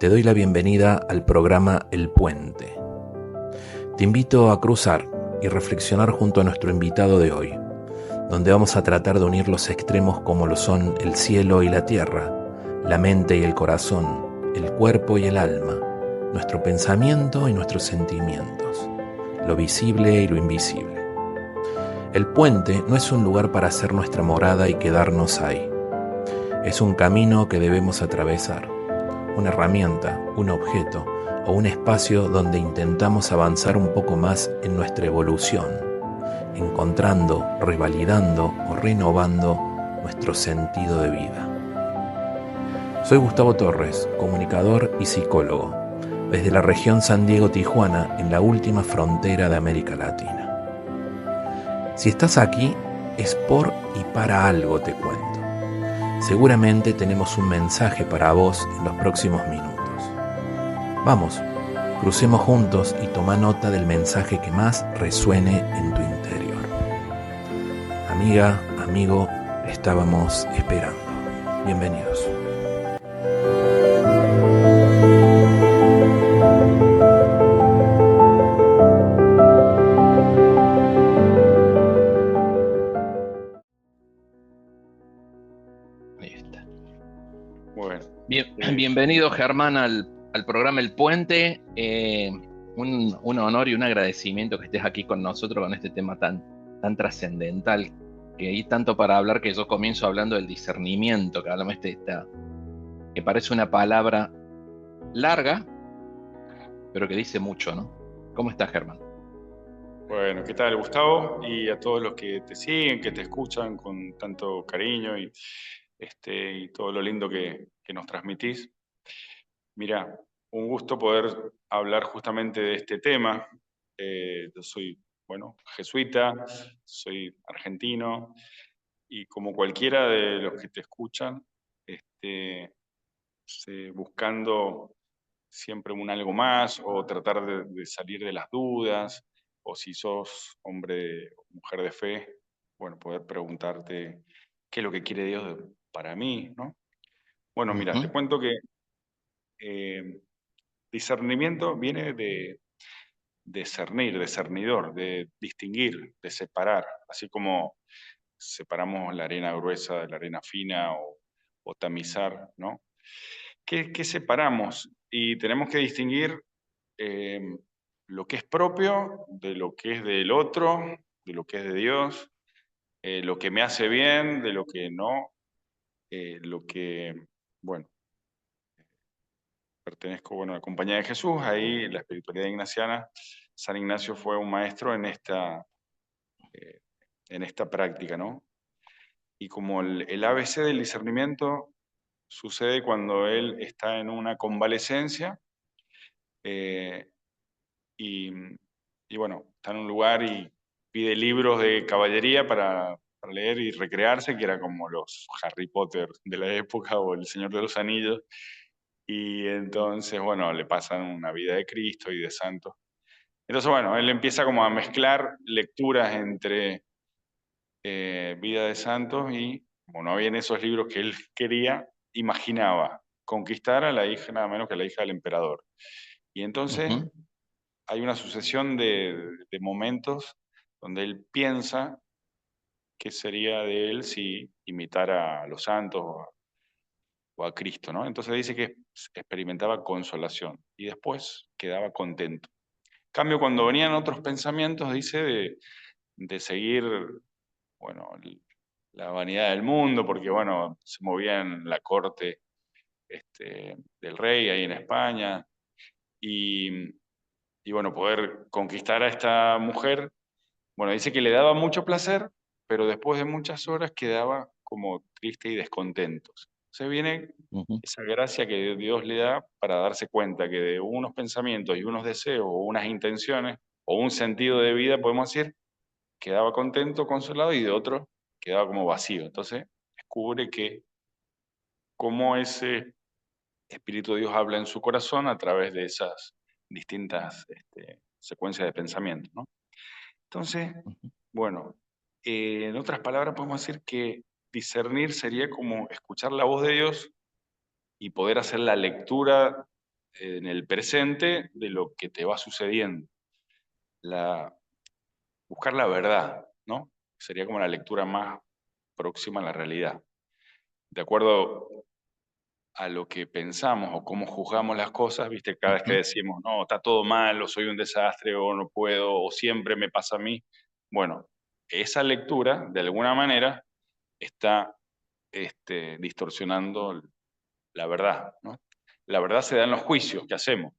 te doy la bienvenida al programa El Puente. Te invito a cruzar y reflexionar junto a nuestro invitado de hoy, donde vamos a tratar de unir los extremos como lo son el cielo y la tierra, la mente y el corazón, el cuerpo y el alma, nuestro pensamiento y nuestros sentimientos, lo visible y lo invisible. El puente no es un lugar para hacer nuestra morada y quedarnos ahí. Es un camino que debemos atravesar, una herramienta, un objeto o un espacio donde intentamos avanzar un poco más en nuestra evolución, encontrando, revalidando o renovando nuestro sentido de vida. Soy Gustavo Torres, comunicador y psicólogo, desde la región San Diego-Tijuana, en la última frontera de América Latina. Si estás aquí, es por y para algo, te cuento. Seguramente tenemos un mensaje para vos en los próximos minutos. Vamos, crucemos juntos y toma nota del mensaje que más resuene en tu interior. Amiga, amigo, estábamos esperando. Bienvenidos. Ahí está. Bueno. Bienvenido, Germán, al programa El Puente. Un honor y un agradecimiento que estés aquí con nosotros con este tema tan trascendental, que hay tanto para hablar que yo comienzo hablando del discernimiento, que hablamos que parece una palabra larga, pero que dice mucho, ¿no? ¿Cómo estás, Germán? Bueno, ¿qué tal, Gustavo? Y a todos los que te siguen, que te escuchan con tanto cariño y todo lo lindo que nos transmitís. Mira, un gusto poder hablar justamente de este tema. Yo soy, jesuita, soy argentino, y como cualquiera de los que te escuchan, buscando siempre un algo más o tratar de salir de las dudas, o si sos hombre o mujer de fe, bueno, poder preguntarte qué es lo que quiere Dios para mí, ¿no? Bueno, mira, te cuento que discernimiento viene de discernir, discernidor, de distinguir, de separar, así como separamos la arena gruesa de la arena fina o tamizar, ¿no? ¿Qué separamos? Y tenemos que distinguir lo que es propio de lo que es del otro, de lo que es de Dios, lo que me hace bien, de lo que no, lo que, bueno, pertenezco a la Compañía de Jesús, ahí la espiritualidad ignaciana, San Ignacio fue un maestro en esta práctica, ¿no? Y como el ABC del discernimiento sucede cuando él está en una convalecencia, eh, y bueno, está en un lugar y pide libros de caballería para leer y recrearse, que era como los Harry Potter de la época o El Señor de los Anillos. Y entonces, bueno, le pasan una vida de Cristo y de santos. Entonces, bueno, él empieza como a mezclar lecturas entre vida de santos y, como no había en esos libros que él quería, imaginaba conquistar a la hija, nada menos que a la hija del emperador. Y entonces hay una sucesión de momentos donde él piensa qué sería de él si imitara a los santos o a Cristo, ¿no? Entonces dice que experimentaba consolación y después quedaba contento. En cambio, cuando venían otros pensamientos, dice de seguir, bueno, la vanidad del mundo, porque, bueno, se movía en la corte del rey ahí en España, y, y bueno, poder conquistar a esta mujer. Bueno, dice que le daba mucho placer, pero después de muchas horas quedaba como triste y descontento. Se viene esa gracia que Dios le da para darse cuenta que de unos pensamientos y unos deseos o unas intenciones o un sentido de vida, podemos decir, quedaba contento, consolado, y de otros quedaba como vacío. Entonces descubre que cómo ese Espíritu de Dios habla en su corazón a través de esas distintas secuencias de pensamientos, ¿no? Entonces, bueno, en otras palabras podemos decir que discernir sería como escuchar la voz de Dios y poder hacer la lectura en el presente de lo que te va sucediendo. Buscar la verdad, ¿no? Sería como la lectura más próxima a la realidad. De acuerdo a lo que pensamos o cómo juzgamos las cosas, ¿viste? Cada vez que Ujú, decimos, no, está todo mal, o soy un desastre, o no puedo, o siempre me pasa a mí. Bueno, esa lectura, de alguna manera, está distorsionando la verdad, ¿no? La verdad se da en los juicios que hacemos.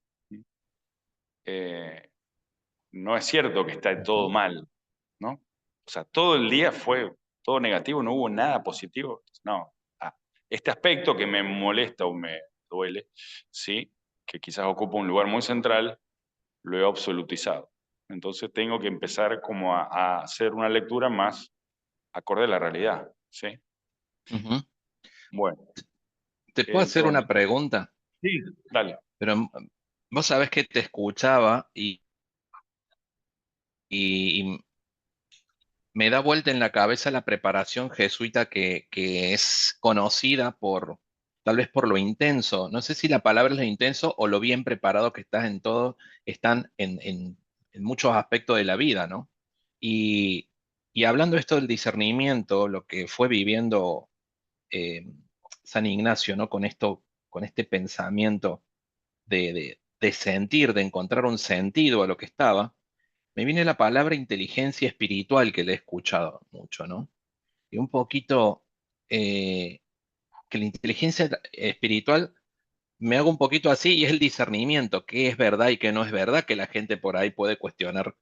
Eh, no es cierto que está todo ujú, mal, ¿no? O sea, todo el día fue todo negativo, no hubo nada positivo. No. Ah, este aspecto que me molesta o me duele, sí, que quizás ocupa un lugar muy central, lo he absolutizado. Entonces tengo que empezar como a hacer una lectura más acorde a la realidad, ¿sí? ujú. Bueno, ¿Te puedo hacer una entonces, pregunta? sí, dale. Pero vos sabés que te escuchaba y me da vuelta en la cabeza la preparación jesuita que es conocida por, tal vez por lo intenso. No sé si la palabra es lo intenso o lo bien preparado que estás en todo, están en muchos aspectos de la vida, ¿no? Y, y hablando esto del discernimiento, lo que fue viviendo eh, San Ignacio, ¿no? Con esto, con este pensamiento de sentir, de encontrar un sentido a lo que estaba, me viene la palabra inteligencia espiritual que le he escuchado mucho, ¿no? Y un poquito que la inteligencia espiritual me hago un poquito así y es el discernimiento, qué es verdad y qué no es verdad, que la gente por ahí puede cuestionar,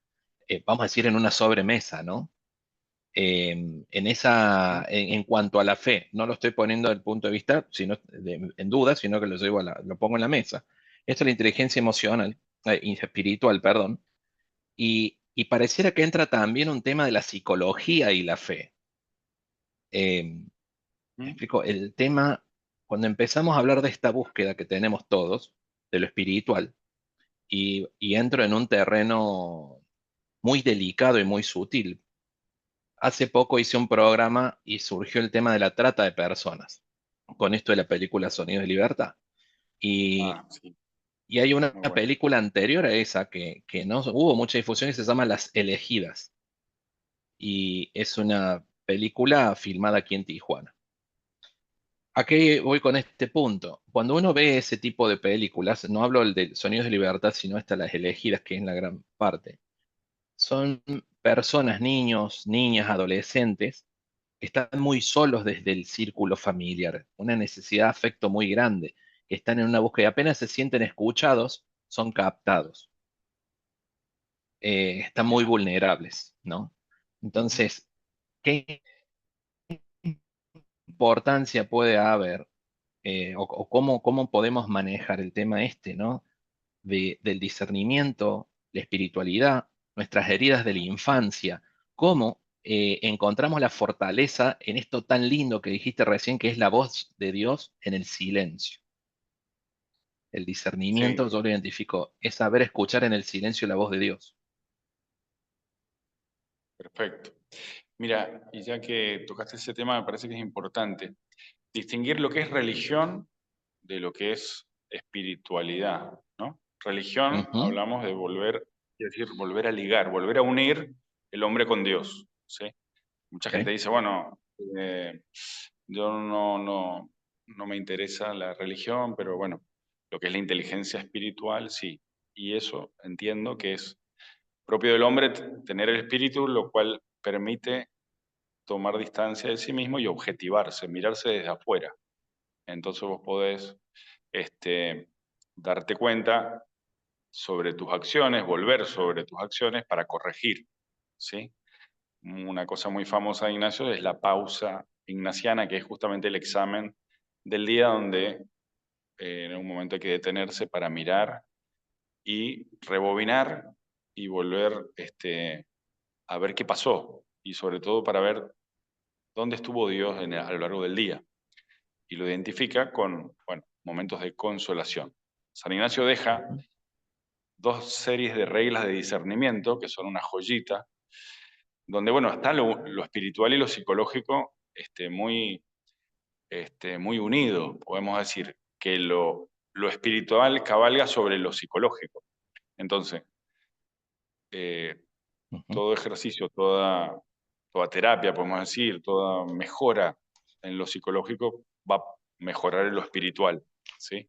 vamos a decir, en una sobremesa, ¿no? En cuanto a la fe, no lo estoy poniendo desde el punto de vista en duda, sino que lo llevo lo pongo en la mesa. Esto es la inteligencia emocional, espiritual, perdón, y pareciera que entra también un tema de la psicología y la fe. Me ¿Mm? explico, el tema, cuando empezamos a hablar de esta búsqueda que tenemos todos, de lo espiritual, y entro en un terreno muy delicado y muy sutil. Hace poco hice un programa y surgió el tema de la trata de personas, con esto de la película Sonidos de Libertad. Y, Ah, sí, y hay una muy bueno. película anterior a esa que no hubo mucha difusión y se llama Las Elegidas. Y es una película filmada aquí en Tijuana. ¿A qué voy con este punto? Cuando uno ve ese tipo de películas, no hablo del de Sonidos de Libertad, sino hasta Las Elegidas, que es la gran parte, son personas, niños, niñas, adolescentes, que están muy solos desde el círculo familiar, una necesidad de afecto muy grande, que están en una búsqueda, y apenas se sienten escuchados, son captados, están muy Mira. vulnerables, ¿no? Ujú. Entonces, ¿qué importancia puede haber o cómo podemos manejar el tema este, ¿no? Del discernimiento, la espiritualidad, nuestras heridas de la infancia, cómo encontramos la fortaleza en esto tan lindo que dijiste recién, que es la voz de Dios en el silencio. El discernimiento, Sí, yo lo identifico, es saber escuchar en el silencio la voz de Dios. perfecto. Mira, y ya que tocaste ese tema, me parece que es importante distinguir lo que es religión de lo que es espiritualidad, ¿no? Religión, Ujú, hablamos de volver, es decir, volver a ligar, volver a unir el hombre con Dios, ¿sí? Mucha gente ok, dice, bueno, yo no me interesa la religión, pero bueno, lo que es la inteligencia espiritual, sí. Y eso entiendo que es propio del hombre tener el espíritu, lo cual permite tomar distancia de sí mismo y objetivarse, mirarse desde afuera. Entonces vos podés este, darte cuenta sobre tus acciones, volver sobre tus acciones para corregir, ¿sí? Una cosa muy famosa de Ignacio es la pausa ignaciana, que es justamente el examen del día donde en un momento hay que detenerse para mirar y rebobinar y volver a ver qué pasó y sobre todo para ver dónde estuvo Dios a lo largo del día. Y lo identifica con, bueno, momentos de consolación. San Ignacio deja ujú, dos series de reglas de discernimiento, que son una joyita, donde, bueno, está lo espiritual y lo psicológico muy unido. Podemos decir que lo lo espiritual cabalga sobre lo psicológico. Entonces, todo ejercicio, toda terapia, podemos decir, toda mejora en lo psicológico va a mejorar en lo espiritual, ¿sí?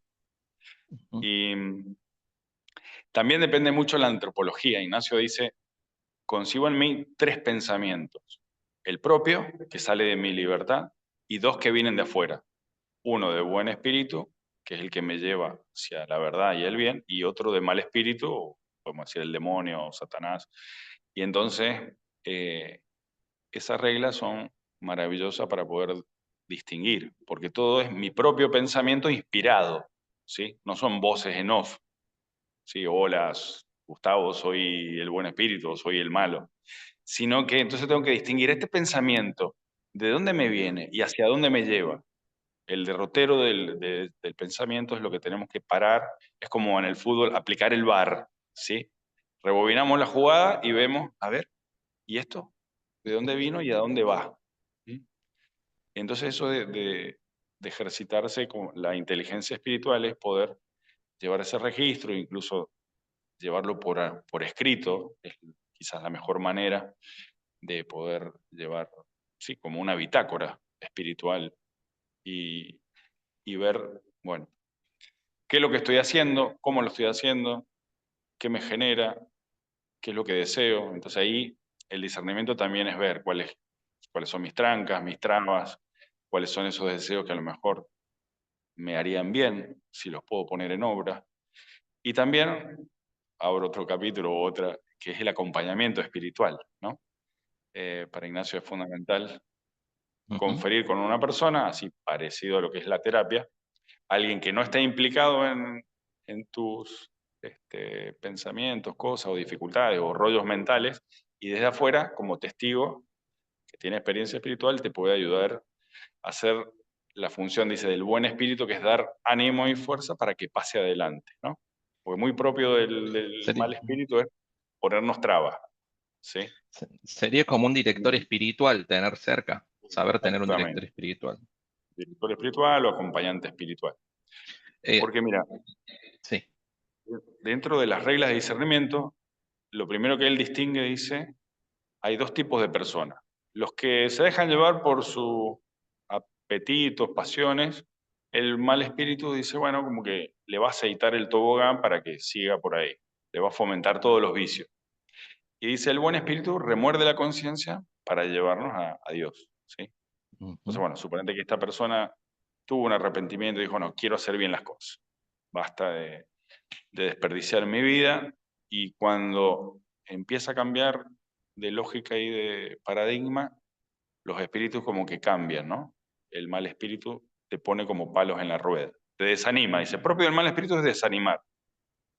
Y también depende mucho de la antropología. Ignacio dice, concibo en mí 3 pensamientos. El propio, que sale de mi libertad, y 2 que vienen de afuera. Uno de buen espíritu, que es el que me lleva hacia la verdad y el bien, y otro de mal espíritu, o podemos decir el demonio o Satanás. Y entonces, esas reglas son maravillosas para poder distinguir, porque todo es mi propio pensamiento inspirado, ¿sí? No son voces en off, ¿sí? Hola, Gustavo, soy el buen espíritu, soy el malo, sino que entonces tengo que distinguir este pensamiento, de dónde me viene y hacia dónde me lleva. El derrotero del pensamiento es lo que tenemos que parar, es como en el fútbol aplicar el VAR, ¿sí? Rebobinamos la jugada y vemos, a ver, ¿y esto? ¿De dónde vino y a dónde va? ¿Sí? Entonces eso de ejercitarse con la inteligencia espiritual es poder llevar ese registro, incluso llevarlo por escrito, es quizás la mejor manera de poder llevar, sí, como una bitácora espiritual y, y ver, bueno, qué es lo que estoy haciendo, cómo lo estoy haciendo, qué me genera, qué es lo que deseo. Entonces ahí el discernimiento también es ver cuáles son mis trancas, mis trabas, cuáles son esos deseos que a lo mejor me harían bien, si los puedo poner en obra. Y también abro otro capítulo u otra, que es el acompañamiento espiritual, ¿no? Para Ignacio es fundamental conferir con una persona, así parecido a lo que es la terapia, alguien que no esté implicado en tus pensamientos, cosas o dificultades o rollos mentales, y desde afuera, como testigo que tiene experiencia espiritual, te puede ayudar a hacer la función, dice, del buen espíritu, que es dar ánimo y fuerza para que pase adelante, ¿no? Porque muy propio del Sería, mal espíritu es ponernos trabas, ¿sí? sería como un director espiritual tener cerca, saber tener un director Exactamente. espiritual. Director espiritual o acompañante espiritual. Eh, Porque mira, sí, dentro de las reglas de discernimiento, lo primero que él distingue, dice, hay 2 tipos de personas. Los que se dejan llevar por sus apetitos, pasiones, el mal espíritu dice, bueno, como que le va a aceitar el tobogán para que siga por ahí, le va a fomentar todos los vicios. Y dice, el buen espíritu remuerde la conciencia para llevarnos a Dios, ¿sí? Entonces, bueno, suponete que esta persona tuvo un arrepentimiento y dijo, no, quiero hacer bien las cosas, basta de desperdiciar mi vida, y cuando empieza a cambiar de lógica y de paradigma, los espíritus como que cambian, ¿no? El mal espíritu te pone como palos en la rueda, te desanima, dice, propio del mal espíritu es desanimar.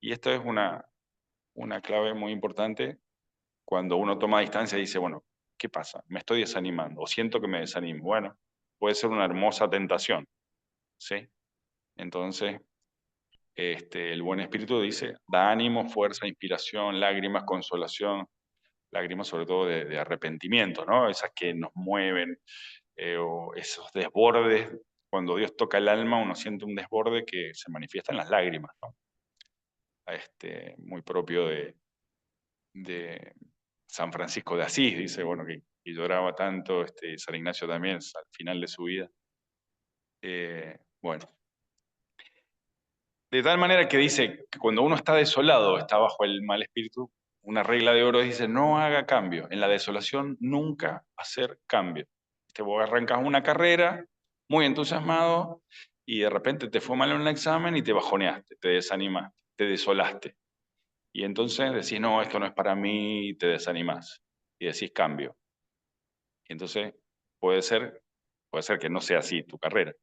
Y esto es una clave muy importante cuando uno toma distancia y dice, bueno, ¿qué pasa? Me estoy desanimando o siento que me desanimo. Bueno, puede ser una hermosa tentación, ¿sí? Entonces, el buen espíritu dice, da ánimo, fuerza, inspiración, lágrimas, consolación, lágrimas sobre todo de arrepentimiento, ¿no? Esas que nos mueven, o esos desbordes. Cuando Dios toca el alma, uno siente un desborde que se manifiesta en las lágrimas, ¿no? Muy propio de San Francisco de Asís, dice, bueno, que lloraba tanto, San Ignacio también, al final de su vida. Bueno, de tal manera que dice que cuando uno está desolado, está bajo el mal espíritu, una regla de oro dice, no haga cambio. En la desolación nunca hacer cambio. Vos arrancas una carrera muy entusiasmado y de repente te fue mal en un examen y te bajoneaste, te desanimaste, te desolaste. Y entonces decís, no, esto no es para mí, y te desanimás. Y decís cambio. Y entonces puede ser, puede ser que no sea así tu carrera,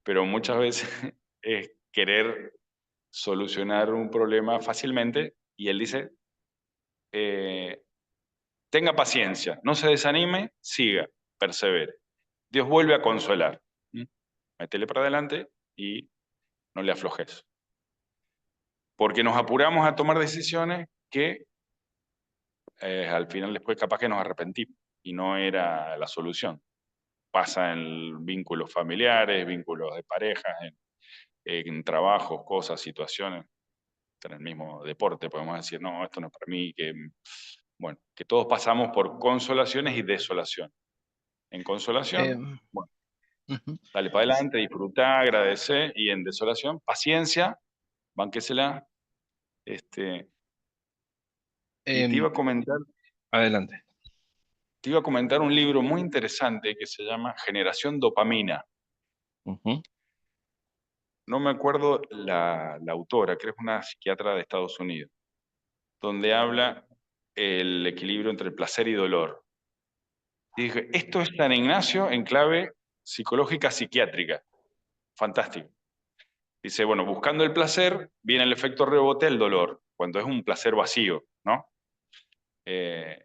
pero muchas veces es querer solucionar un problema fácilmente, y él dice, eh, tenga paciencia, no se desanime, siga, persevere. Dios vuelve a consolar. ¿Mm? Métele para adelante y no le aflojes. Porque nos apuramos a tomar decisiones que al final después capaz que nos arrepentimos y no era la solución. Pasa en vínculos familiares, vínculos de parejas, en trabajos, cosas, situaciones, en el mismo deporte, podemos decir, no, esto no es para mí, bueno, que todos pasamos por consolaciones y desolaciones. En consolación, Em, bueno, ujú. dale para adelante, disfrutar, agradecer, y en desolación, paciencia, bánquesela. Y te Em, iba a comentar, Adelante. un libro muy interesante que se llama Generación Dopamina. Ujú. No me acuerdo la autora, creo que es una psiquiatra de Estados Unidos, donde habla el equilibrio entre placer y dolor. Y dije, esto es San Ignacio en clave psicológica psiquiátrica. Fantástico. Dice, bueno, buscando el placer, viene el efecto rebote del dolor, cuando es un placer vacío, ¿no? Eh,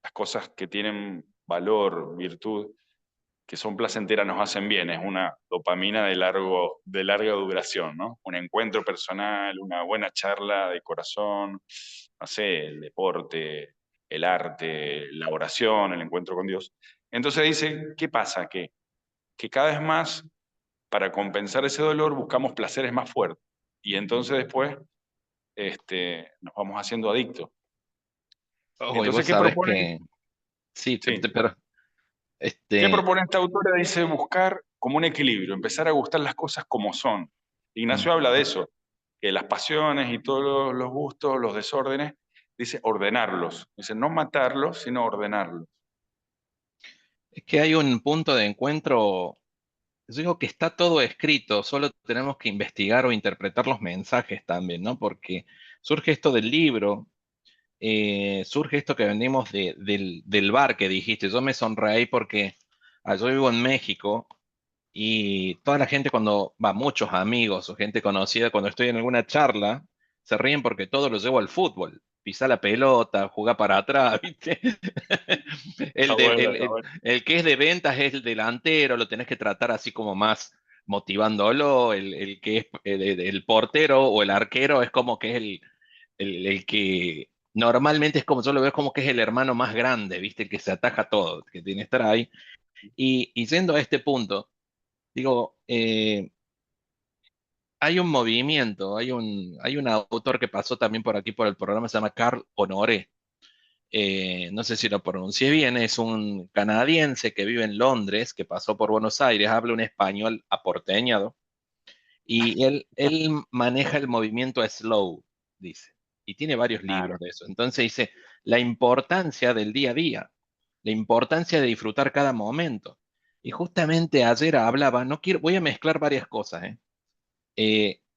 las cosas que tienen valor, virtud, que son placenteras nos hacen bien, es una dopamina de larga duración, ¿no? Un encuentro personal, una buena charla de corazón, no sé, el deporte, el arte, la oración, el encuentro con Dios. Entonces dice, ¿qué pasa? Que cada vez más, para compensar ese dolor, buscamos placeres más fuertes. Y entonces después nos vamos haciendo adictos. Oh, y Entonces, vos ¿qué sabés propone? que, sí, Sí. pero, ¿Qué este, propone esta autora? Dice buscar como un equilibrio, empezar a gustar las cosas como son. mm, Ignacio habla de eso, que las pasiones y todos los gustos, los desórdenes, dice ordenarlos. Dice no matarlos, sino ordenarlos. es que hay un punto de encuentro. Yo digo que está todo escrito, solo tenemos que investigar o interpretar los mensajes también, ¿no? Porque surge esto del libro, surge esto que venimos del bar que dijiste. Yo me sonreí porque yo vivo en México y toda la gente cuando va, muchos amigos o gente conocida, cuando estoy en alguna charla, se ríen porque todo lo llevo al fútbol. Pisar la pelota, jugar para atrás, ¿viste? Está El, de- bueno, está bueno. el que es de ventas es el delantero, lo tenés que tratar así como más motivándolo. El que es el portero o el arquero es como que es el que normalmente es como yo lo veo, es como que es el hermano más grande, ¿viste? El que se ataja todo, que tiene que estar ahí. Y yendo a este punto, digo, hay un movimiento, hay un autor que pasó también por aquí por el programa, se llama Carl Honoré. No sé si lo pronuncié bien, es un canadiense que vive en Londres, que pasó por Buenos Aires, habla un español aporteñado, y él maneja el movimiento slow, dice, y tiene varios Ah, libros de eso. Entonces dice, la importancia del día a día, la importancia de disfrutar cada momento. Y justamente ayer hablaba, no quiero, voy a mezclar varias cosas, ¿eh?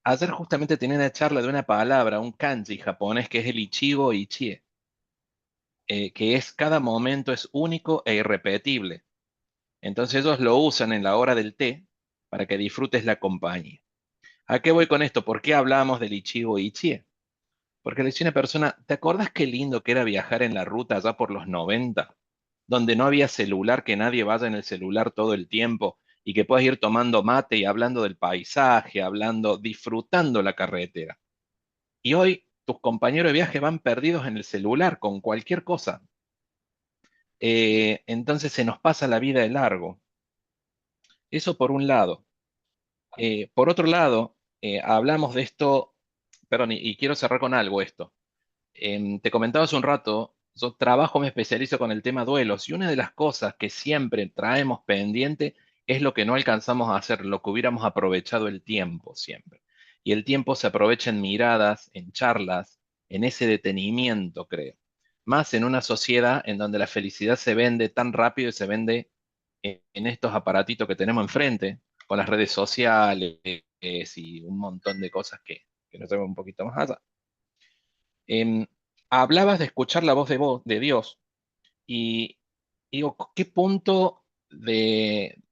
Ayer justamente tenía una charla de una palabra, un kanji japonés que es el Ichigo Ichie, que es cada momento es único e irrepetible. Entonces ellos lo usan en la hora del té para que disfrutes la compañía. ¿A qué voy con esto? ¿Por qué hablamos del Ichigo Ichie? Porque le decía una persona, ¿te acordás qué lindo que era viajar en la ruta allá por los 90, donde no había celular, que nadie vaya en el celular todo el tiempo y que puedas ir tomando mate y hablando del paisaje, hablando, disfrutando la carretera? Y hoy tus compañeros de viaje van perdidos en el celular con cualquier cosa. Entonces se nos pasa la vida de largo. Eso por un lado. Por otro lado, hablamos de esto, perdón, y quiero cerrar con algo esto. Te comentaba hace un rato, yo trabajo, me especializo con el tema duelos y una de las cosas que siempre traemos pendiente es lo que no alcanzamos a hacer, lo que hubiéramos aprovechado el tiempo siempre. Y el tiempo se aprovecha en miradas, en charlas, en ese detenimiento, creo. Más en una sociedad en donde la felicidad se vende tan rápido y se vende en estos aparatitos que tenemos enfrente, con las redes sociales y un montón de cosas que nos llevan un poquito más allá. Em, Hablabas de escuchar la voz de Dios y digo, ¿qué punto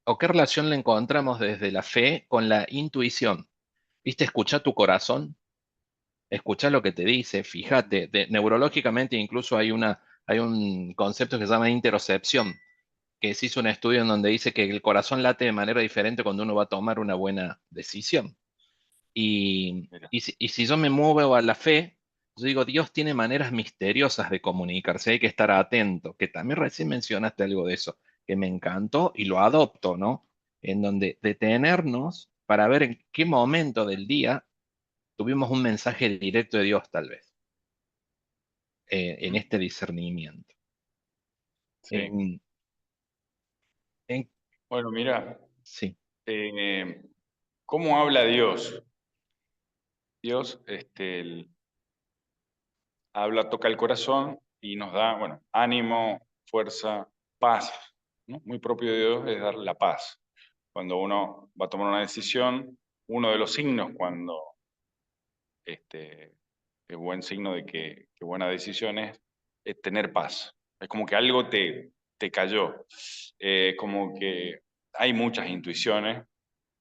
o qué relación le encontramos desde la fe con la intuición? ¿Viste? Escucha tu corazón, escucha lo que te dice, fíjate, neurológicamente incluso hay un concepto que se llama interocepción, que se hizo un estudio en donde dice que el corazón late de manera diferente cuando uno va a tomar una buena decisión. mira, Y si yo me muevo a la fe, yo digo, Dios tiene maneras misteriosas de comunicarse, hay que estar atento, que también recién mencionaste algo de eso, que me encantó y lo adopto, ¿no? En donde detenernos para ver en qué momento del día tuvimos un mensaje directo de Dios, tal vez, en este discernimiento. Sí. En, en- Bueno, mira, sí. eh, ¿cómo habla Dios? Dios habla, toca el corazón y nos da, bueno, ánimo, fuerza, paz, ¿no? Muy propio de Dios es dar la paz. Cuando uno va a tomar una decisión, uno de los signos cuando es buen signo de que buena decisión es tener paz. Es como que algo te cayó. Como que hay muchas intuiciones,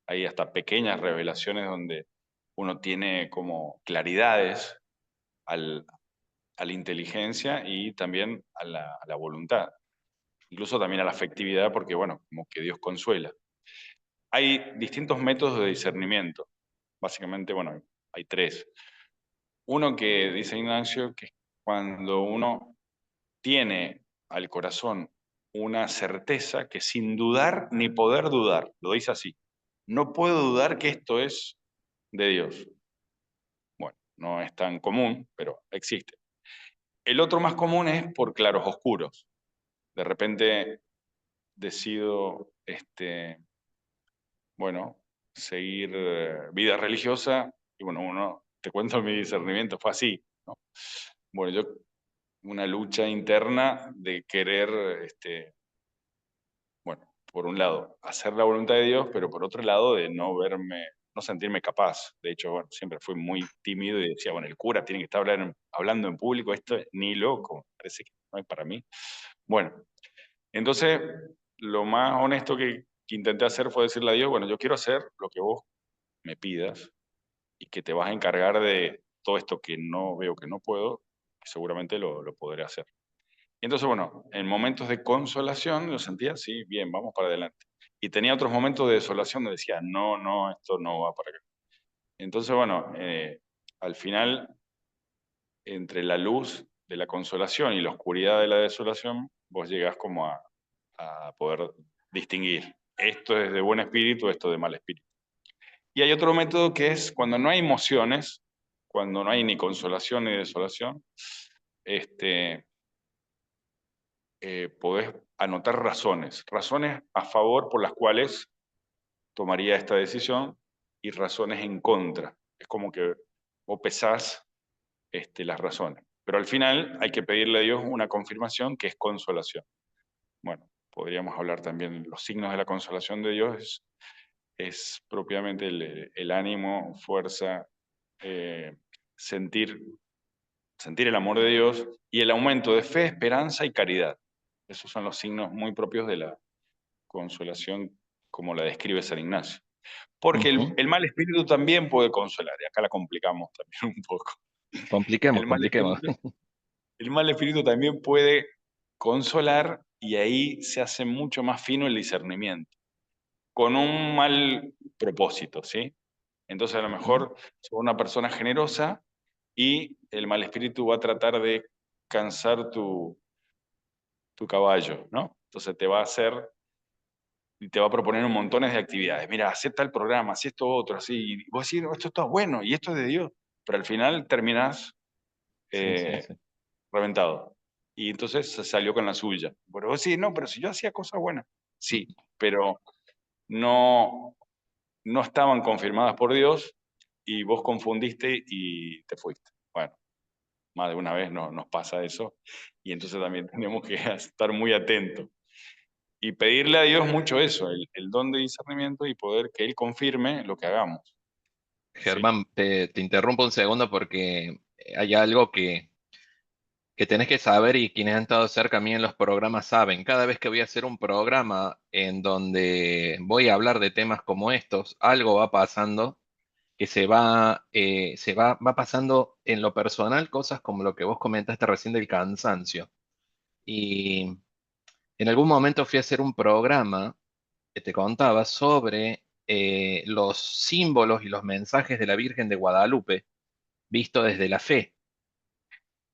hay hasta pequeñas revelaciones donde uno tiene como claridades al, a la inteligencia y también a la voluntad, incluso también a la afectividad, porque bueno, como que Dios consuela. Hay distintos métodos de discernimiento, básicamente, bueno, hay tres. Uno que dice Ignacio, que es cuando uno tiene al corazón una certeza que sin dudar ni poder dudar, lo dice así, no puedo dudar que esto es de Dios. Bueno, no es tan común, pero existe. El otro más común es por claros oscuros. De repente decido, bueno, seguir vida religiosa y bueno, te cuento mi discernimiento, fue así, ¿no? Bueno, yo una lucha interna de querer, bueno, por un lado, hacer la voluntad de Dios, pero por otro lado, de no verme, no sentirme capaz. De hecho, bueno, siempre fui muy tímido y decía, bueno, el cura tiene que estar hablando en público, esto ni loco, parece que no es para mí. Bueno, entonces, lo más honesto que intenté hacer fue decirle a Dios, bueno, yo quiero hacer lo que vos me pidas y que te vas a encargar de todo esto que no veo que no puedo, que seguramente lo podré hacer. Y entonces, bueno, en momentos de consolación yo sentía, sí, bien, vamos para adelante. Y tenía otros momentos de desolación donde decía, no, no, esto no va para acá. Entonces, bueno, al final, entre la luz de la consolación y la oscuridad de la desolación, vos llegás como a poder distinguir, esto es de buen espíritu, esto de mal espíritu. Y hay otro método que es cuando no hay emociones, cuando no hay ni consolación ni desolación, este, podés anotar razones, razones a favor por las cuales tomaría esta decisión y razones en contra. Es como que vos pesás las razones. Pero al final hay que pedirle a Dios una confirmación que es consolación. Bueno, podríamos hablar también, los signos de la consolación de Dios es propiamente el ánimo, fuerza, eh, sentir, sentir el amor de Dios y el aumento de fe, esperanza y caridad. Esos son los signos muy propios de la consolación como la describe San Ignacio. Porque Ujú. el mal espíritu también puede consolar, y acá la complicamos también un poco. Compliquemos, El mal compliquemos. espíritu, el mal espíritu también puede consolar y ahí se hace mucho más fino el discernimiento, con un mal propósito, ¿sí? Entonces a lo Ujú. mejor sos una persona generosa y el mal espíritu va a tratar de cansar tu caballo, ¿no? Entonces te va a hacer y te va a proponer un montón de actividades. Mira, acepta el programa, haz esto otro, así. Y vos decís, no, esto está bueno y esto es de Dios. Pero al final terminás Sí, sí, eh, sí. reventado. Y entonces se salió con la suya. Pero vos decís, no, pero si yo hacía cosas buenas. Sí, pero no, no estaban confirmadas por Dios y vos confundiste y te fuiste. Bueno, más de una vez nos pasa eso y entonces también tenemos que estar muy atentos y pedirle a Dios mucho eso, el don de discernimiento y poder que Él confirme lo que hagamos. Sí. Germán, te interrumpo un segundo porque hay algo que tenés que saber y quienes han estado cerca a mí en los programas saben. Cada vez que voy a hacer un programa en donde voy a hablar de temas como estos, algo va pasando que va pasando en lo personal cosas como lo que vos comentaste recién del cansancio. Y en algún momento fui a hacer un programa que te contaba sobre los símbolos y los mensajes de la Virgen de Guadalupe visto desde la fe.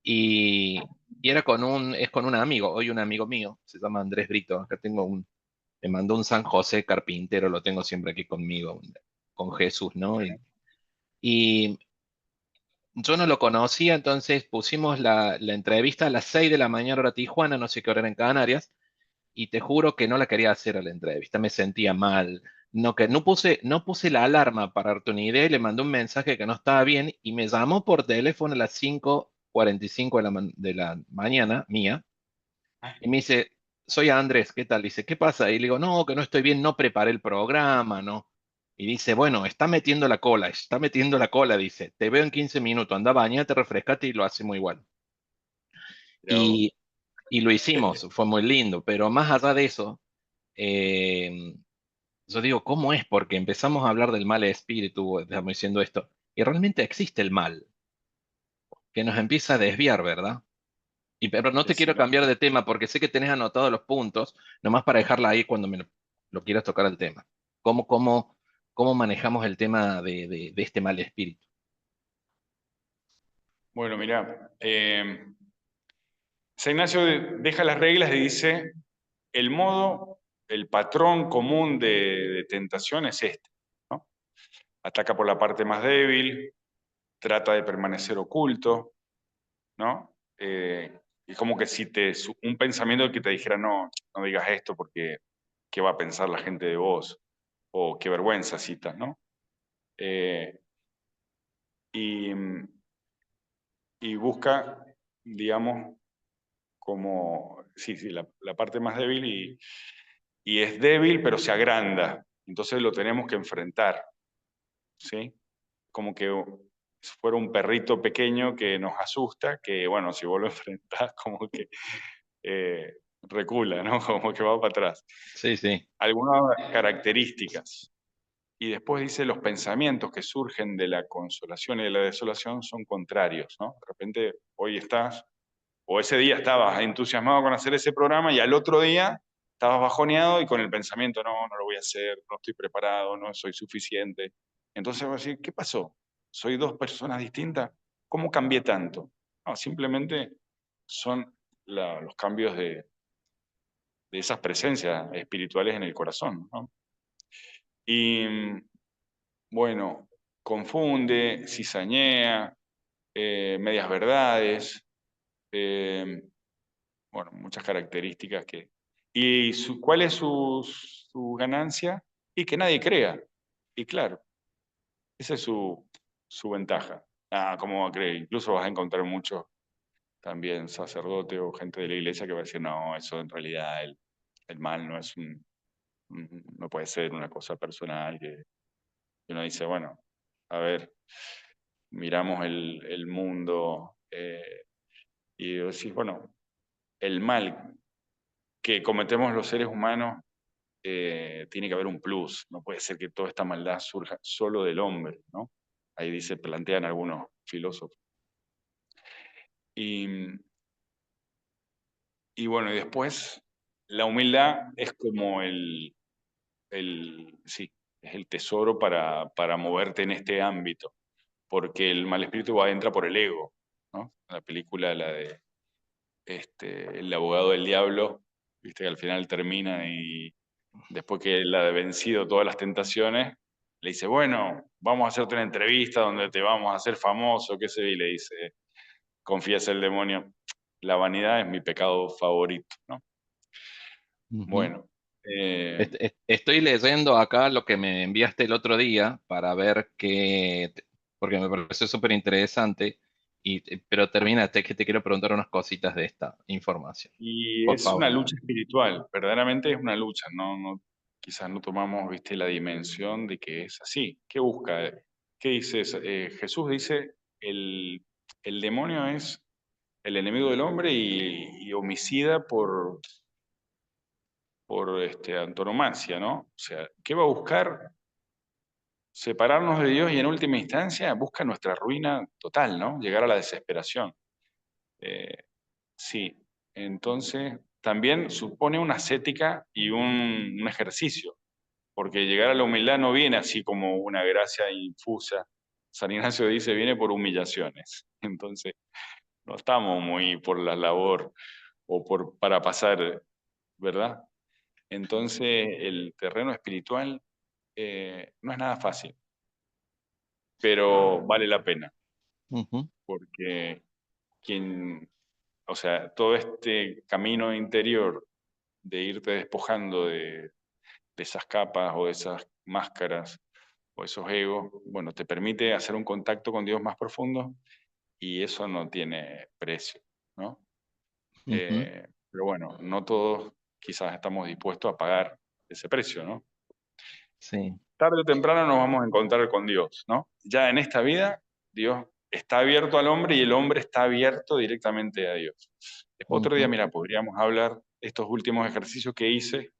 Y es con un amigo, hoy un amigo mío, se llama Andrés Brito. Acá me mandó un San José carpintero, lo tengo siempre aquí conmigo, con Jesús, ¿no? Y yo no lo conocía, entonces pusimos la entrevista a las 6 de la mañana hora Tijuana, no sé qué hora era en Canarias, y te juro que no la quería hacer a la entrevista, me sentía mal. No puse la alarma para darte una idea y le mandé un mensaje que no estaba bien y me llamó por teléfono a las 5:45 de la mañana mía y me dice, soy Andrés, ¿qué tal? Dice, ¿qué pasa? Y le digo, no, que no estoy bien, no preparé el programa, ¿no? Y dice, bueno, está metiendo la cola, dice, te veo en 15 minutos, anda, bañate, refrescate y lo hacemos igual. Mirá vos. Y, y lo hicimos, fue muy lindo, pero más allá de eso, eh, yo digo, ¿cómo es? Porque empezamos a hablar del mal espíritu, estamos diciendo esto, y realmente existe el mal, que nos empieza a desviar, ¿verdad? Pero no te quiero cambiar Decime. de tema porque sé que tenés anotados los puntos, nomás para dejarla ahí cuando me lo quieras tocar el tema. ¿Cómo manejamos el tema de este mal espíritu? Bueno, mirá, San Ignacio deja las reglas y dice, el modo, el patrón común de tentación es este, ¿no? Ataca por la parte más débil, trata de permanecer oculto, ¿no? Y como que si un pensamiento que te dijera, no, no digas esto porque qué va a pensar la gente de vos, o qué vergüenza citas, ¿no? Eh, y, y busca, digamos, como, sí, sí, la parte más débil y es débil, pero se agranda. Entonces lo tenemos que enfrentar, ¿sí? Como que si fuera un perrito pequeño que nos asusta, que bueno, si vos lo enfrentás, como que recula, ¿no? Como que va para atrás. Sí, sí. Algunas características. Y después dice, los pensamientos que surgen de la consolación y de la desolación son contrarios, ¿no? De repente, hoy estás, o ese día estabas entusiasmado con hacer ese programa y al otro día estabas bajoneado y con el pensamiento, no, no lo voy a hacer, no estoy preparado, no soy suficiente. Entonces vas a decir, ¿qué pasó? ¿Soy dos personas distintas? ¿Cómo cambié tanto? No, simplemente son los cambios de esas presencias espirituales en el corazón, ¿no? Y bueno, confunde, cizañea, medias verdades, eh, bueno, muchas características que... ¿Y cuál es su ganancia? Y que nadie crea. Y claro, esa es su ventaja. Ah, ¿cómo va a creer? Incluso vas a encontrar muchos también sacerdotes o gente de la iglesia que va a decir, no, eso en realidad el mal no es no puede ser una cosa personal, que uno dice, bueno, a ver, miramos el mundo y decís, bueno, el mal que cometemos los seres humanos tiene que haber un plus, no puede ser que toda esta maldad surja solo del hombre, ¿no? Ahí dice, plantean algunos filósofos. Y, y bueno, y después la humildad es como sí, es el tesoro para moverte en este ámbito, porque el mal espíritu entra por el ego, ¿no? La película, la de El abogado del diablo, viste que al final termina y después que él ha vencido todas las tentaciones, le dice, bueno, vamos a hacerte una entrevista donde te vamos a hacer famoso, qué sé, y le dice, confiesa el demonio, la vanidad es mi pecado favorito, ¿no? Ujú. Bueno, Estoy leyendo acá lo que me enviaste el otro día para ver porque me pareció súper interesante, pero termínate que te quiero preguntar unas cositas de esta información, y por es una favor. lucha espiritual, verdaderamente es una lucha, no, quizás no tomamos, viste, la dimensión de que es así. ¿Qué busca? ¿Qué dice? Jesús dice, el demonio es el enemigo del hombre y homicida por antonomasia, ¿no? O sea, ¿qué va a buscar? Separarnos de Dios y en última instancia busca nuestra ruina total, ¿no? Llegar a la desesperación. Eh, sí, entonces también supone una ascética y un ejercicio, porque llegar a la humildad no viene así como una gracia infusa. San Ignacio dice, viene por humillaciones. Entonces, no estamos muy por la labor o para pasar, ¿verdad? Entonces, el terreno espiritual no es nada fácil. pero vale la pena, Ujú, porque o sea, todo este camino interior de irte despojando de esas capas o de esas máscaras o esos egos, bueno, te permite hacer un contacto con Dios más profundo y eso no tiene precio, ¿no? ujú, Pero bueno, no todos quizás estamos dispuestos a pagar ese precio, ¿no? sí. Tarde o temprano nos vamos a encontrar con Dios, ¿no? Ya en esta vida, Dios está abierto al hombre y el hombre está abierto directamente a Dios. Otro día, Ujú, mira, podríamos hablar, estos últimos ejercicios que hice,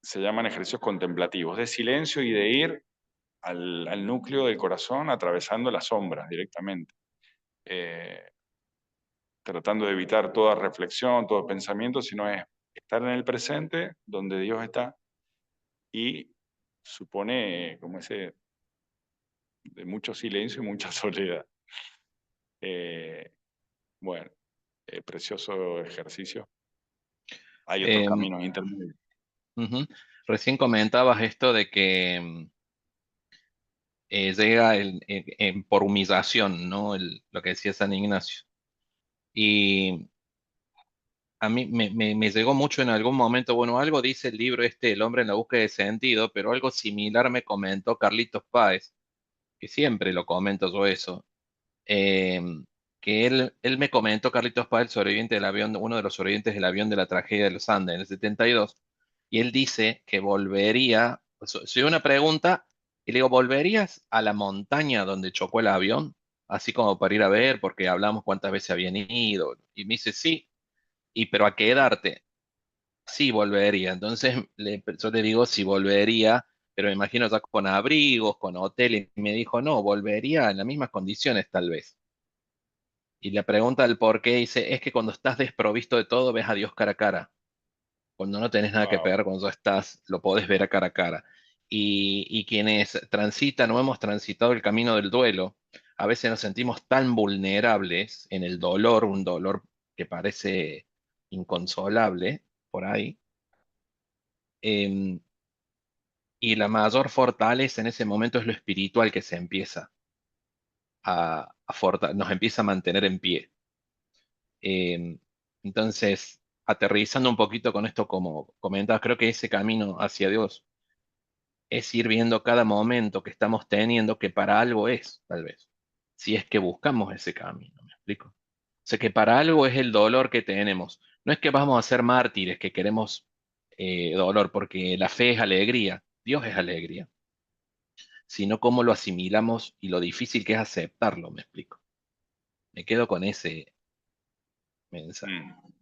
se llaman ejercicios contemplativos, de silencio y de ir al núcleo del corazón atravesando las sombras directamente, eh, tratando de evitar toda reflexión, todo pensamiento, sino es estar en el presente donde Dios está y supone como ese de mucho silencio y mucha soledad. Eh, bueno, precioso ejercicio. Hay otros Em, caminos intermedios. ujú. Recién comentabas esto de que llega por humillación, ¿no? Lo que decía San Ignacio. Y a mí me llegó mucho en algún momento, bueno, algo dice el libro este, El hombre en la búsqueda de sentido, pero algo similar me comentó Carlitos Páez, que siempre lo comento yo eso, eh, que él me comentó, Carlitos Páez, el sobreviviente del avión, uno de los sobrevivientes del avión de la tragedia de los Andes en el 72, y él dice que volvería, soy una pregunta, y le digo, ¿volverías a la montaña donde chocó el avión? Así como para ir a ver, porque hablamos cuántas veces habían ido, y me dice, sí, y pero a quedarte. Sí, volvería. Entonces yo le digo si volvería, pero me imagino ya con abrigos, con hotel, y me dijo, no, volvería en las mismas condiciones tal vez. Y le pregunta el por qué, dice, es que cuando estás desprovisto de todo, ves a Dios cara a cara. Cuando no tenés nada que Wow. perder, cuando ya estás, lo podés ver a cara a cara. Y quienes transitan o hemos transitado el camino del duelo, a veces nos sentimos tan vulnerables en el dolor, un dolor que parece inconsolable por ahí. em, Y la mayor fortaleza en ese momento es lo espiritual que se empieza nos empieza a mantener en pie. Eh, entonces, aterrizando un poquito con esto, como comentabas, creo que ese camino hacia Dios es ir viendo cada momento que estamos teniendo que para algo es, tal vez, si es que buscamos ese camino, ¿me explico? O sea, que para algo es el dolor que tenemos. No es que vamos a ser mártires, que queremos dolor, porque la fe es alegría, Dios es alegría, sino cómo lo asimilamos y lo difícil que es aceptarlo, me explico. Me quedo con ese mensaje. Mm.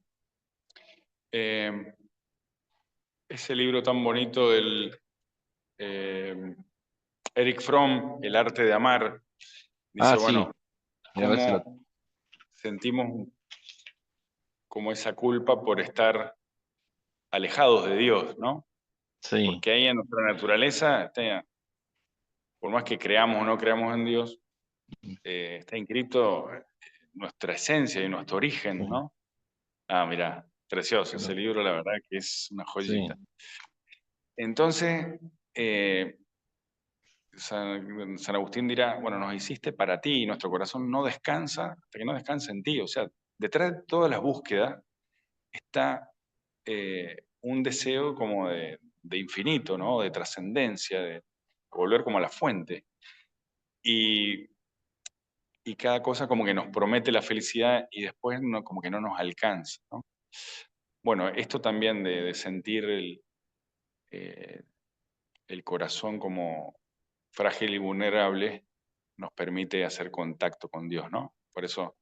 Eh, ese libro tan bonito del eh, Eric Fromm, El arte de amar, dice, Ah, sí, bueno, mira, a ver si lo... cómo sentimos como esa culpa por estar alejados de Dios, ¿no? Sí, Porque ahí en nuestra naturaleza, por más que creamos o no creamos en Dios, está inscrito nuestra esencia y nuestro origen, sí, ¿no? Ah, mira, precioso ese claro, libro, la verdad que es una joyita. sí, Entonces, San Agustín dirá, bueno, nos hiciste para ti y nuestro corazón no descansa hasta que no descansa en ti. O sea, detrás de todas las búsquedas está un deseo como de infinito, ¿no? De trascendencia, de volver como a la fuente. Y, y cada cosa como que nos promete la felicidad y después no, como que no nos alcanza, ¿no? Bueno, esto también de sentir eh, el corazón como frágil y vulnerable nos permite hacer contacto con Dios, ¿no? Por eso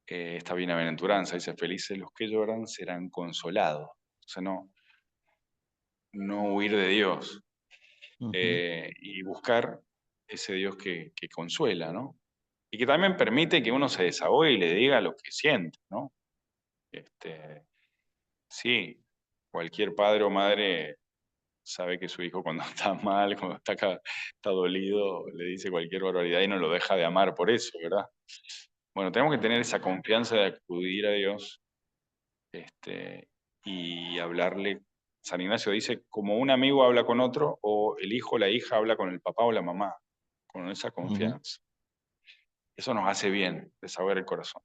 esta bienaventuranza dice, felices los que lloran serán consolados. O sea, no huir de Dios ujú, y buscar ese Dios que consuela, ¿no? Y que también permite que uno se desahogue y le diga lo que siente, ¿no? Este, sí, cualquier padre o madre sabe que su hijo cuando está mal, cuando está dolido, le dice cualquier barbaridad y no lo deja de amar por eso, ¿verdad? Bueno, tenemos que tener esa confianza de acudir a Dios y hablarle. San Ignacio dice, como un amigo habla con otro, o el hijo o la hija habla con el papá o la mamá. con esa Ujú. confianza. Eso nos hace bien, desahogar el corazón.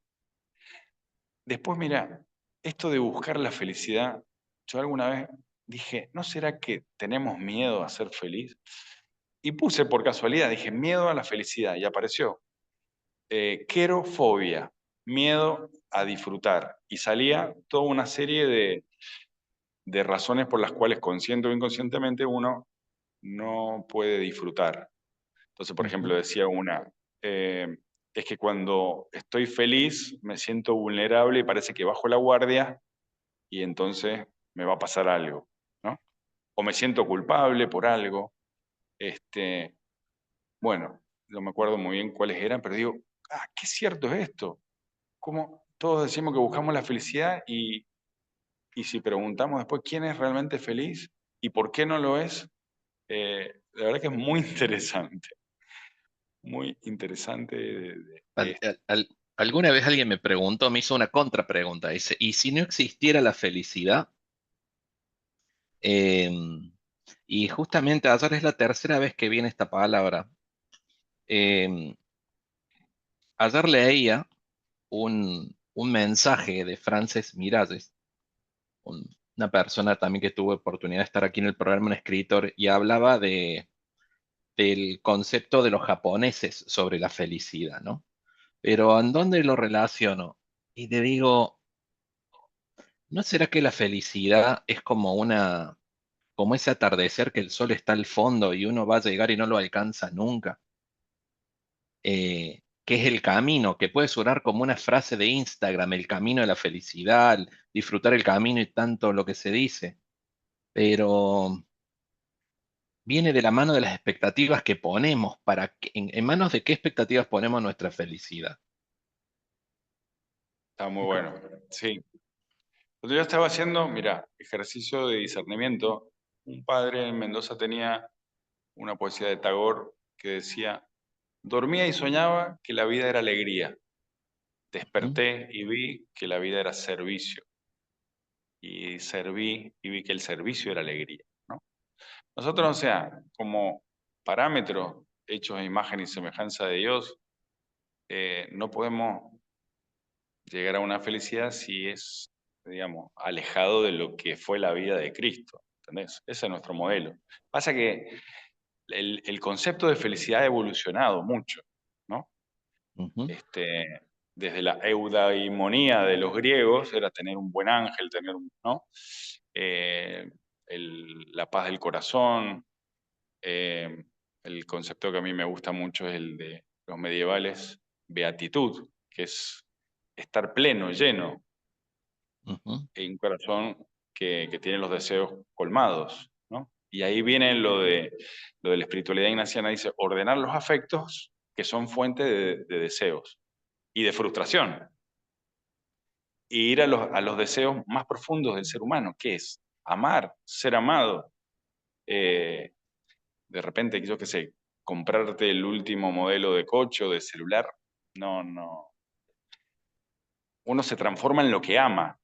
Después, mira, esto de buscar la felicidad, yo alguna vez dije, ¿no será que tenemos miedo a ser feliz? Y puse por casualidad, dije, miedo a la felicidad, y apareció. Querofobia, miedo a disfrutar. Y salía toda una serie de razones por las cuales consciente o inconscientemente uno no puede disfrutar. Entonces, por Ujú. ejemplo, decía una, es que cuando estoy feliz me siento vulnerable y parece que bajo la guardia y entonces me va a pasar algo, ¿no? O me siento culpable por algo. Bueno, no me acuerdo muy bien cuáles eran, pero digo, qué cierto es esto. Como todos decimos que buscamos la felicidad y si preguntamos después quién es realmente feliz y por qué no lo es, la verdad que es muy interesante de Al- esto. al- al- alguna vez alguien me preguntó, me hizo una contrapregunta, dice, ¿y si no existiera la felicidad? Em, y justamente ayer es la tercera vez que viene esta palabra. Em, Ayer leía un mensaje de Frances Miralles, una persona también que tuvo oportunidad de estar aquí en el programa, un escritor, y hablaba del concepto de los japoneses sobre la felicidad, ¿no? Pero ¿en dónde lo relaciono? Y te digo, ¿no será que la felicidad es como ese atardecer que el sol está al fondo y uno va a llegar y no lo alcanza nunca? Que es el camino, que puede sonar como una frase de Instagram, el camino de la felicidad, disfrutar el camino y tanto lo que se dice, pero viene de la mano de las expectativas que ponemos, en manos de qué expectativas ponemos nuestra felicidad. Está muy Y co- bueno. Sí. Cuando yo estaba haciendo, mira, ejercicio de discernimiento, un padre en Mendoza tenía una poesía de Tagore que decía, dormía y soñaba que la vida era alegría. Ujú. Desperté y vi que la vida era servicio. Y serví y vi que el servicio era alegría, ¿no? Nosotros, o sea, como parámetros hechos a imagen y semejanza de Dios, no podemos llegar a una felicidad si es, digamos, alejado de lo que fue la vida de Cristo, ¿entendés? Ese es nuestro modelo. Pasa que el concepto de felicidad ha evolucionado mucho, ¿no? Ujú. Este, desde la eudaimonía de los griegos, era tener un buen ángel, tener un, ¿no? Eh, la paz del corazón. eh, el concepto que a mí me gusta mucho es el de los medievales, beatitud, que es estar pleno, lleno, Ujú. en un corazón que tiene los deseos colmados, ¿no? Y ahí viene lo de la espiritualidad ignaciana, dice, ordenar los afectos que son fuente de deseos y de frustración, y ir a los deseos más profundos del ser humano, que es amar, ser amado. Eh, de repente, yo qué sé, comprarte el último modelo de coche o de celular, no. Uno se transforma en lo que ama,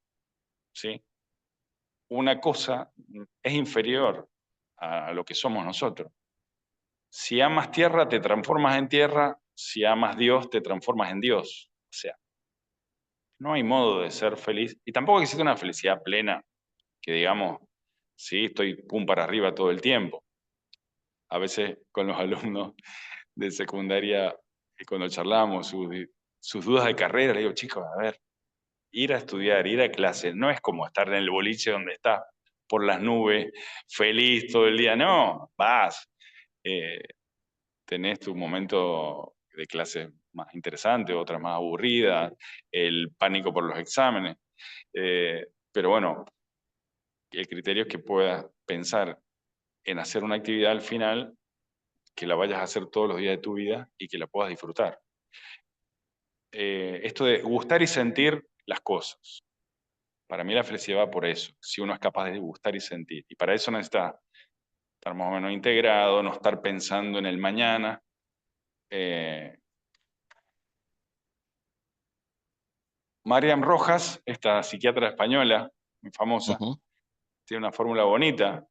¿sí? Una cosa es inferior a lo que somos nosotros. Si amas tierra, te transformas en tierra. Si amas Dios, te transformas en Dios. O sea, no hay modo de ser feliz. Y tampoco existe una felicidad plena, que digamos, sí, estoy pum para arriba todo el tiempo. A veces con los alumnos de secundaria, cuando charlamos sus dudas de carrera, le digo, chicos, a ver, ir a estudiar, ir a clase, no es como estar en el boliche donde estás por las nubes, feliz todo el día. No, vas, eh, tenés tu momento de clase más interesante, otras más aburridas, el pánico por los exámenes. Pero bueno, el criterio es que puedas pensar en hacer una actividad al final que la vayas a hacer todos los días de tu vida y que la puedas disfrutar. Esto de gustar y sentir las cosas. Para mí la felicidad va por eso, si uno es capaz de gustar y sentir. Y para eso necesita estar más o menos integrado, no estar pensando en el mañana. Eh, Mariam Rojas, esta psiquiatra española, muy famosa, Ujú. tiene una fórmula bonita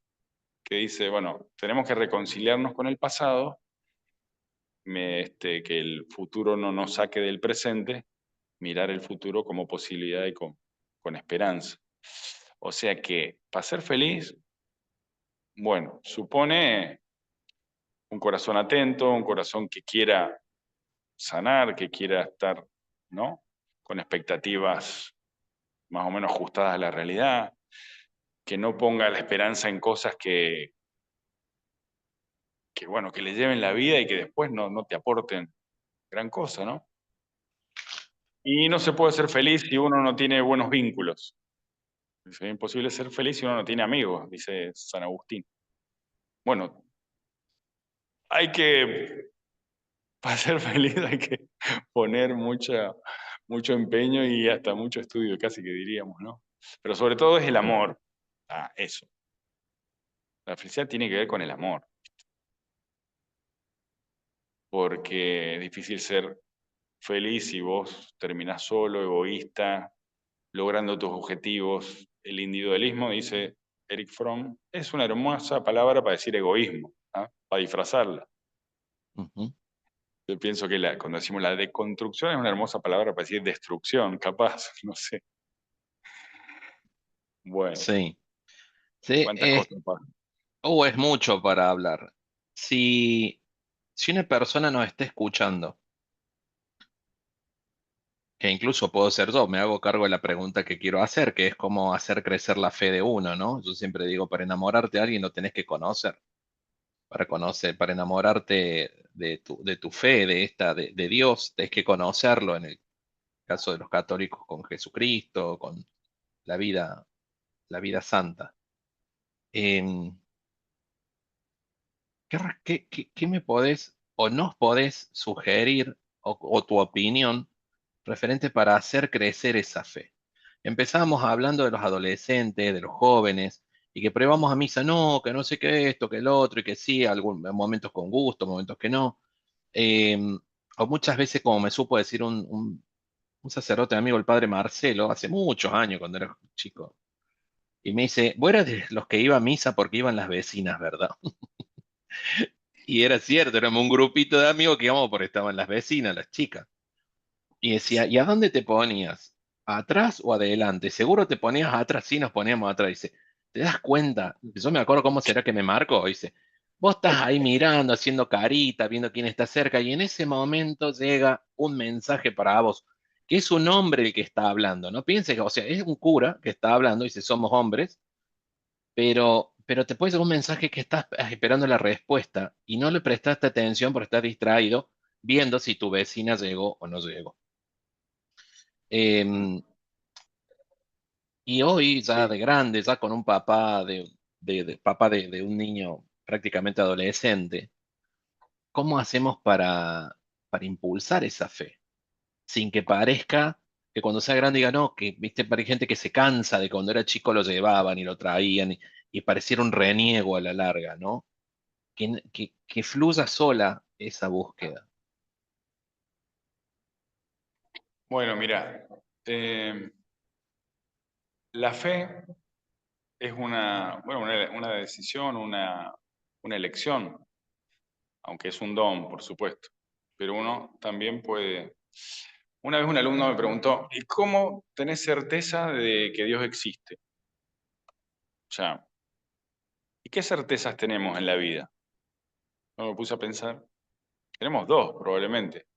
que dice, bueno, tenemos que reconciliarnos con el pasado que el futuro no nos saque del presente, mirar el futuro como posibilidad y con esperanza. O sea que para ser feliz, bueno, supone un corazón atento, un corazón que quiera sanar, que quiera estar, ¿no? Con expectativas más o menos ajustadas a la realidad, que no ponga la esperanza en cosas bueno, que le lleven la vida y que después no te aporten gran cosa, ¿no? Y no se puede ser feliz si uno no tiene buenos vínculos. Es imposible ser feliz si uno no tiene amigos, dice San Agustín. Bueno, para ser feliz hay que poner mucho empeño y hasta mucho estudio, casi que diríamos, ¿no? Pero sobre todo es el amor. Eso. La felicidad tiene que ver con el amor. Porque es difícil ser feliz si vos terminás solo, egoísta, logrando tus objetivos. El individualismo, dice Eric Fromm, es una hermosa palabra para decir egoísmo, para disfrazarla. Ujú. Yo pienso que cuando decimos la deconstrucción es una hermosa palabra para decir destrucción, capaz, no sé. Bueno, Sí, sí, cuántas cosas pasan. es mucho para hablar. Si una persona nos está escuchando, que incluso puedo ser yo, me hago cargo de la pregunta que quiero hacer, que es cómo hacer crecer la fe de uno, ¿no? Yo siempre digo, para enamorarte de alguien lo tenés que conocer. Para enamorarte de tu fe, de Dios, tenés que conocerlo, en el caso de los católicos, con Jesucristo, con la vida, la vida santa. Em, ¿qué me podés o nos podés sugerir o tu opinión referente para hacer crecer esa fe? Empezamos hablando de los adolescentes, de los jóvenes, y que pruebamos a misa, no, que no sé qué esto, que el otro, y que sí, algunos momentos con gusto, momentos que no. Eh, o muchas veces, como me supo decir un sacerdote amigo, el padre Marcelo, hace muchos años, cuando era chico, y me dice, vos eras de los que iba a misa porque iban las vecinas, ¿verdad? Y era cierto, éramos un grupito de amigos que íbamos porque estaban las vecinas, las chicas. Y decía, ¿y a dónde te ponías? ¿Atrás o adelante? Seguro te ponías atrás, sí nos poníamos atrás. Dice, ¿te das cuenta? Yo me acuerdo cómo será que me marcó. Dice, vos estás ahí mirando, haciendo carita, viendo quién está cerca, y en ese momento llega un mensaje para vos, que es un hombre el que está hablando, ¿no? Piense que, o sea, es un cura que está hablando, dice, somos hombres, pero te puede llegar un mensaje que estás esperando la respuesta y no le prestaste atención por estar distraído viendo si tu vecina llegó o no llegó. Em, y hoy, ya Sí. de grande, ya con un papá papá de un niño prácticamente adolescente, ¿cómo hacemos para impulsar esa fe? Sin que parezca que cuando sea grande diga, no, que viste, hay gente que se cansa de cuando era chico lo llevaban y lo traían y pareciera un reniego a la larga, ¿no? Que fluya sola esa búsqueda. Bueno, mira, la fe es bueno, una decisión, una elección, aunque es un don, por supuesto. Pero uno también puede. Una vez un alumno me preguntó, ¿y cómo tenés certeza de que Dios existe? O sea, ¿y qué certezas tenemos en la vida? Yo me puse a pensar, tenemos dos probablemente.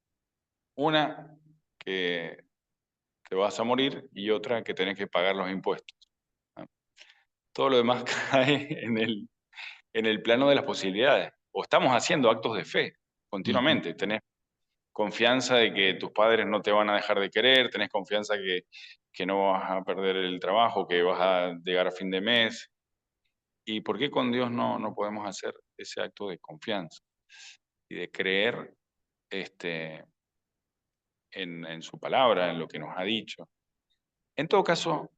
Una, que te vas a morir, y otra, que tenés que pagar los impuestos. ¿No? Todo lo demás cae en el plano de las posibilidades. O estamos haciendo actos de fe Ujú. continuamente. Tenés confianza de que tus padres no te van a dejar de querer, tenés confianza que no vas a perder el trabajo, que vas a llegar a fin de mes. ¿Y por qué con Dios no podemos hacer ese acto de confianza y de creer este, en su palabra, en lo que nos ha dicho? En todo caso,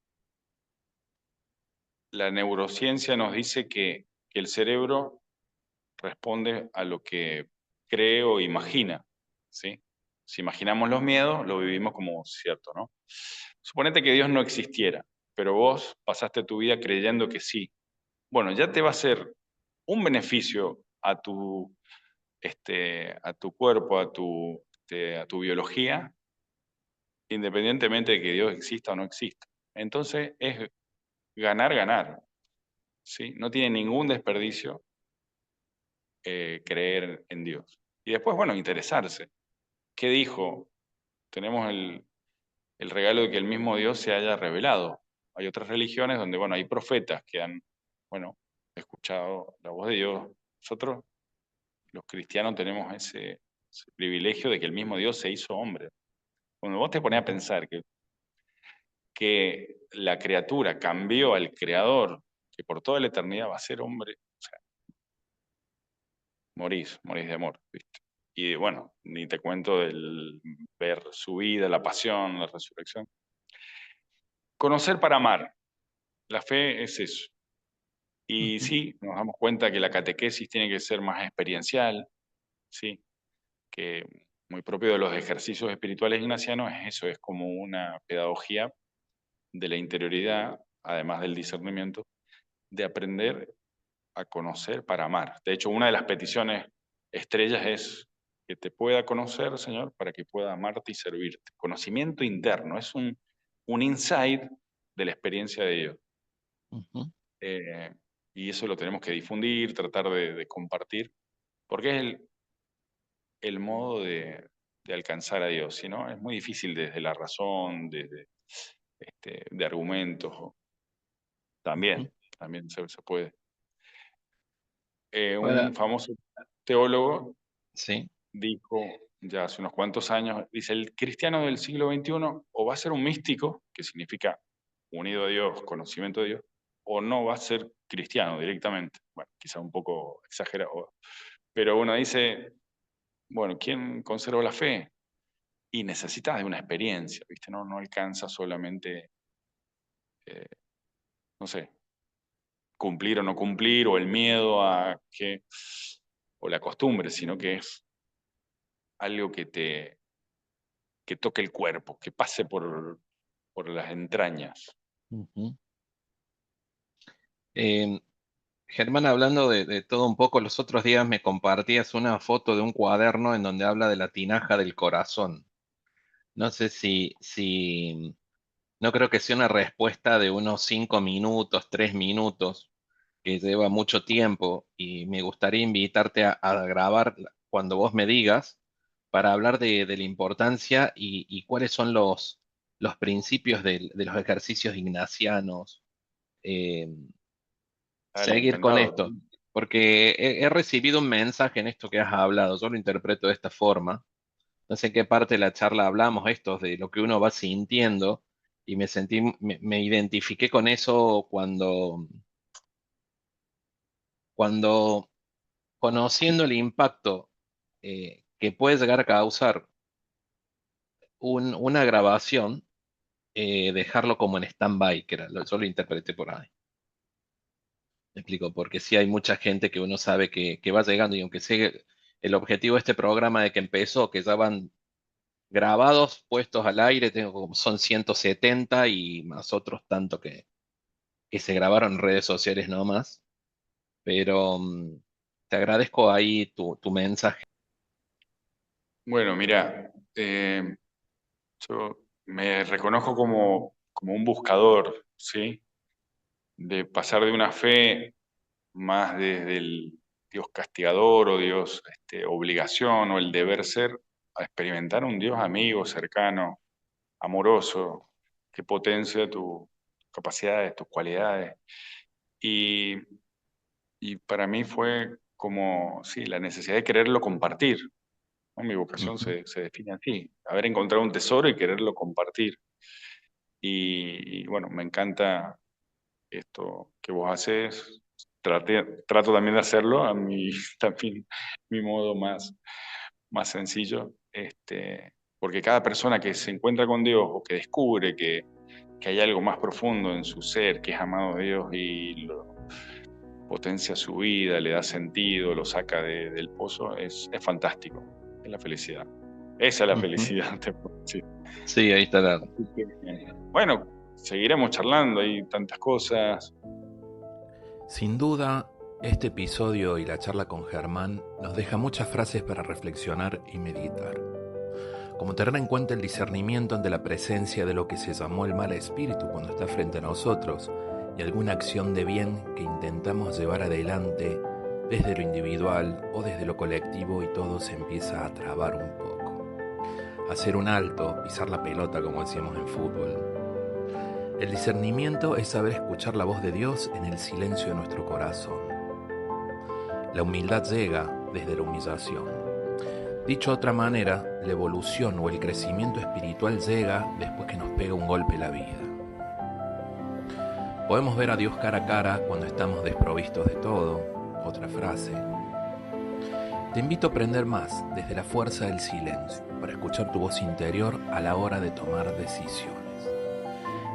la neurociencia nos dice que el cerebro responde a lo que cree o imagina, ¿sí? Si imaginamos los miedos, lo vivimos como cierto, ¿no? Suponete que Dios no existiera, pero vos pasaste tu vida creyendo que sí. Bueno, ya te va a ser un beneficio a tu a tu cuerpo, a tu biología, independientemente de que Dios exista o no exista. Entonces es ganar, ganar, ¿sí? No tiene ningún desperdicio creer en Dios. Y después, bueno, interesarse. ¿Qué dijo? Tenemos el regalo de que el mismo Dios se haya revelado. Hay otras religiones donde, bueno, hay profetas que han, bueno, escuchado la voz de Dios. Nosotros, los cristianos, tenemos ese privilegio de que el mismo Dios se hizo hombre. Cuando vos te pones a pensar que la criatura cambió al creador, que por toda la eternidad va a ser hombre, o sea, morís de amor, ¿viste? Y bueno, ni te cuento del ver su vida, la pasión, la resurrección. Conocer para amar. La fe es eso. Y sí, nos damos cuenta que la catequesis tiene que ser más experiencial, sí, que muy propio de los ejercicios espirituales ignacianos es eso, es como una pedagogía de la interioridad, además del discernimiento, de aprender a conocer para amar. De hecho, una de las peticiones estrellas es que te pueda conocer, Señor, para que pueda amarte y servirte. Conocimiento interno, es un insight de la experiencia de Dios. Ujú. Y eso lo tenemos que difundir, tratar de compartir, porque es el modo de alcanzar a Dios, si no, es muy difícil desde la razón, desde de argumentos, Ujú. también se puede. Ahora, Un famoso teólogo sí. dijo ya hace unos cuantos años, dice, el cristiano del siglo XXI o va a ser un místico, que significa unido a Dios, conocimiento de Dios, o no va a ser cristiano directamente. Bueno, quizá un poco exagerado, pero uno dice, bueno, ¿quién conserva la fe? Y necesitas de una experiencia, ¿viste? No alcanza solamente, eh, no sé, cumplir o no cumplir, o el miedo a que, o la costumbre, sino que es algo que toque el cuerpo, que pase por las entrañas. Ujú. Eh, Germán, hablando de todo un poco, los otros días me compartías una foto de un cuaderno en donde habla de la tinaja del corazón. No sé si no creo que sea una respuesta de unos 5 minutos, 3 minutos, que lleva mucho tiempo y me gustaría invitarte a grabar cuando vos me digas para hablar de la importancia y cuáles son los principios de los ejercicios ignacianos. eh, Dale, Seguir con encantado. esto, porque he recibido un mensaje en esto que has hablado, yo lo interpreto de esta forma. No sé en qué parte de la charla hablamos esto de lo que uno va sintiendo y me identifiqué con eso cuando conociendo el impacto que puede llegar a causar una grabación, dejarlo como en stand-by, que era, yo lo interpreté por ahí. Me explico, porque sí hay mucha gente que uno sabe que va llegando y aunque sea el objetivo de este programa de que empezó, que ya van grabados, puestos al aire, son 170 y más otros tanto que se grabaron en redes sociales nomás, pero te agradezco ahí tu mensaje. Bueno, mira, yo me reconozco como un buscador, ¿sí? De pasar de una fe más desde el Dios castigador o Dios obligación o el deber ser, a experimentar un Dios amigo, cercano, amoroso, que potencia tus capacidades, tus cualidades. Y, y para mí fue como, sí, la necesidad de quererlo compartir, ¿no? Mi vocación Ujú. se define así, haber encontrado un tesoro y quererlo compartir. Y bueno, me encanta esto que vos haces. Trato también de hacerlo a mi, también, mi modo más sencillo, porque cada persona que se encuentra con Dios o que descubre que hay algo más profundo en su ser, que es amado de Dios y lo potencia su vida, le da sentido, lo saca del pozo, es fantástico, es la felicidad. Esa es la Ujú. felicidad, te puedo decir. Sí, ahí está Así que, bueno, seguiremos charlando, hay tantas cosas. Sin duda, Este episodio y la charla con Germán nos deja muchas frases para reflexionar y meditar. Como tener en cuenta el discernimiento ante la presencia de lo que se llamó el mal espíritu cuando está frente a nosotros y alguna acción de bien que intentamos llevar adelante desde lo individual o desde lo colectivo y todo se empieza a trabar un poco. Hacer un alto, pisar la pelota como decíamos en fútbol. El discernimiento es saber escuchar la voz de Dios en el silencio de nuestro corazón. La humildad llega desde la humillación. Dicho de otra manera, la evolución o el crecimiento espiritual llega después que nos pega un golpe la vida. Podemos ver a Dios cara a cara cuando estamos desprovistos de todo. Otra frase. Te invito a aprender más desde la fuerza del silencio, para escuchar tu voz interior a la hora de tomar decisiones.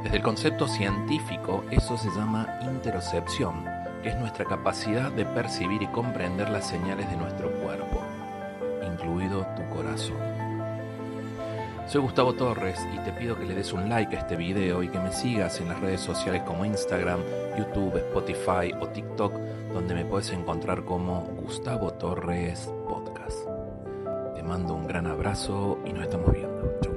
Desde el concepto científico, eso se llama interocepción, que es nuestra capacidad de percibir y comprender las señales de nuestro cuerpo, incluido tu corazón. Soy Gustavo Torres y te pido que le des un like a este video y que me sigas en las redes sociales como Instagram, YouTube, Spotify o TikTok, donde me puedes encontrar como Gustavo Torres Podcast. Te mando un gran abrazo y nos estamos viendo. Chau.